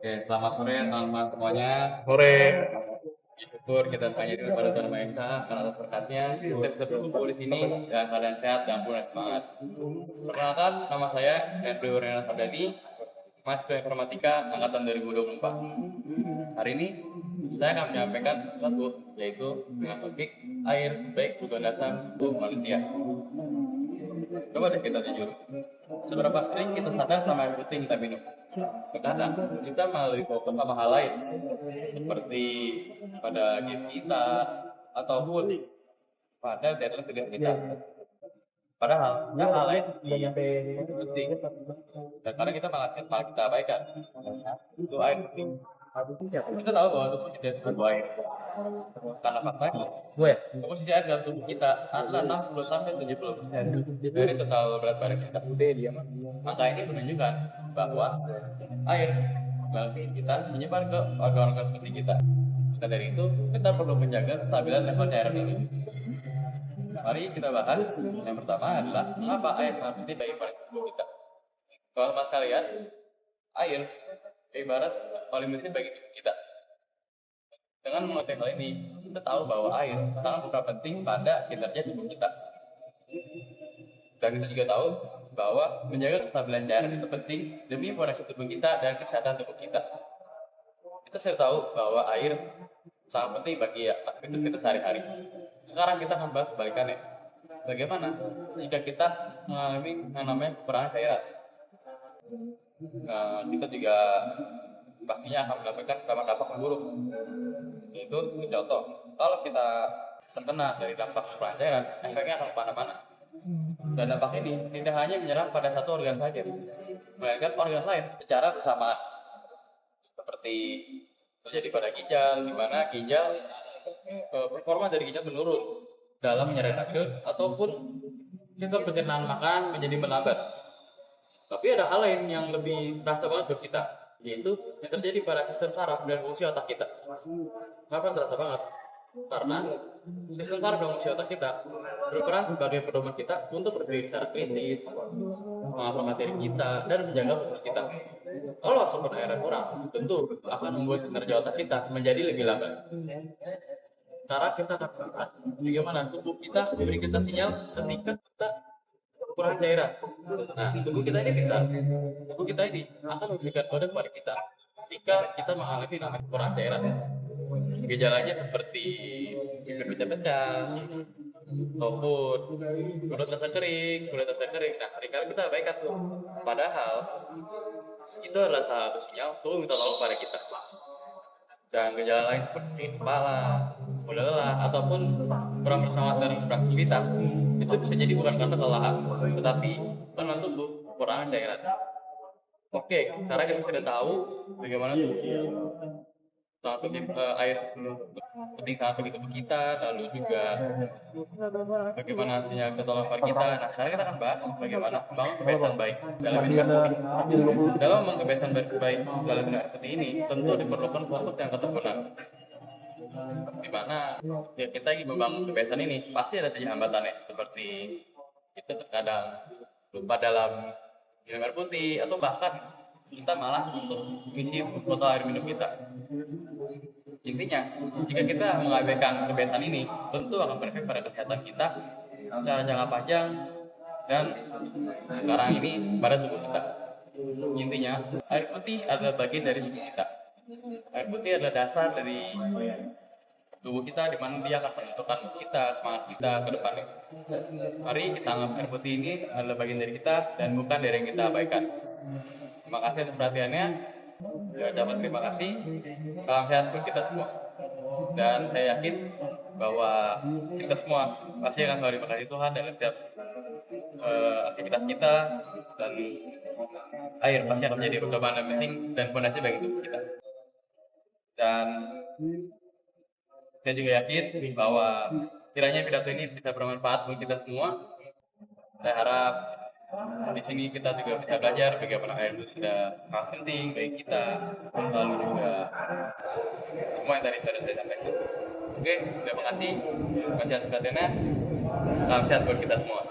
Oke, selamat sore teman-teman semuanya. Sore. Syukur kita tanya dulu pada Tuhan Maha Esa karena atas berkatnya kita bisa berkumpul di sini dan keadaan sehat dan penuh semangat. Perkenalkan, nama saya Andrew Renal Sardani, mahasiswa informatika angkatan 2024. Hari ini saya akan menyampaikan sesuatu, yaitu dengan topik air baik tujuan dasar untuk manusia. Coba deh kita jujur, seberapa sering kita sadar sama air putih yang kita minum? Terkadang kita malah lebih fokus sama hal lain, seperti pada game kita ataupun pada deadline tugas kita. Padahal hal lain yang penting dan kadang kita malah kita abaikan itu air putih. Kita tahu bahwa tubuh tidak butuh air karena faktanya komposisi air dalam tubuh kita adalah 60 sampai 70% dari total berat badan kita. Angka ini menunjukkan bahwa air dalam tubuh kita menyebar ke organ-organ penting kita. Maka dari itu kita perlu menjaga kestabilan level cairan ini. Mari kita bahas. Yang pertama adalah mengapa air sangat penting bagi tubuh kita. Kalau mas kalian, air ibarat paling penting bagi tubuh kita. Dengan mengerti hal ini, kita tahu bahwa air sangat penting pada kinerja tubuh kita. Dan kita juga tahu bahwa menjaga kestabilan cairan itu penting demi fondasi tubuh kita dan kesehatan tubuh kita. Kita sudah tahu bahwa air sangat penting bagi aktivitas kita sehari-hari. Sekarang kita akan bahas kebalikannya. Bagaimana jika kita mengalami yang namanya kekurangan cairan? Kita juga pastinya akan mendapatkan dampak yang buruk. Yaitu contoh, kalau kita terkena dari dampak kekurangan cairan, efeknya akan kemana-mana. Dan dampak ini tidak hanya menyerang pada satu organ saja, melainkan organ lain secara bersamaan. Seperti terjadi pada ginjal, di mana ginjal performa dari ginjal menurun dalam menyerap racun ataupun sistem pencernaan makanan menjadi melambat. Tapi ada hal lain yang lebih terasa banget buat kita, yaitu yang terjadi pada sistem saraf dan fungsi otak kita. Kenapa terasa banget? Karena sistem saraf dan fungsi otak kita berperan sebagai pedoman kita untuk berpikir secara kritis, menghafal materi kita, dan menjaga fokus kita. Kalau asupan airnya kurang, tentu akan membuat kinerja otak kita menjadi lebih lambat. Sekarang kita akan bahas bagaimana tubuh kita memberi kita sinyal ketika kita kekurangan cairan. Nah, tubuh kita ini pintar. Tubuh kita ini akan memberikan kode kepada kita jika kita mengalami namanya kekurangan cairan. Gejalanya seperti bibir pecah-pecah, ataupun kulit rasa kering. Nah, seringkali kita abaikan tuh. Padahal itu adalah salah satu sinyal tubuh minta tolong pada kita. Dan gejala lain seperti kepala, mudah lelah, ataupun kurang bersemangat dan beraktivitas itu bisa jadi bukan karena kelelahan, tetapi karena tubuh kekurangan cairan. Oke, sekarang kita sudah tahu bagaimana tubuh air penting sangat bagi tubuh kita, lalu juga bagaimana hasilnya ketolong kita. Nah, sekarang kita akan bahas bagaimana membangun kebiasaan baik dalam minum air putih. Dalam membangun kebiasaan baik dalam minum air putih ini tentu diperlukan fokus yang benar. Di mana ya, kita ingin membangun kebiasaan ini pasti ada saja hambatannya, seperti kita terkadang lupa dalam minum air putih atau bahkan kita malas untuk mengisi botol air minum kita. Intinya, jika kita mengabaikan kebiasaan ini, tentu akan berefek pada kesehatan kita secara jangka panjang dan sekarang ini pada tubuh kita. Intinya, air putih adalah bagian dari tubuh kita. Air putih adalah dasar dari tubuh kita, di mana dia akan menentukan kita, semangat kita ke depannya. Mari kita anggap air putih ini adalah bagian dari kita dan bukan dari yang kita abaikan. Terima kasih atas perhatiannya. Dapat terima kasih. Salam sehat untuk kita semua. Dan saya yakin bahwa kita semua pasti akan selalu diberkati Tuhan dalam setiap aktivitas kita, dan air pasti akan menjadi percobaan yang penting dan fondasi bagi tubuh kita. Dan saya juga yakin bahwa kiranya pidato ini bisa bermanfaat untuk kita semua. Saya harap di sini kita juga bisa belajar bagaimana air itu sudah sangat penting bagi kita, lalu juga semua yang tadi sudah saya sampaikan. Oke, terima kasih atas perhatiannya. Salam sehat buat kita semua.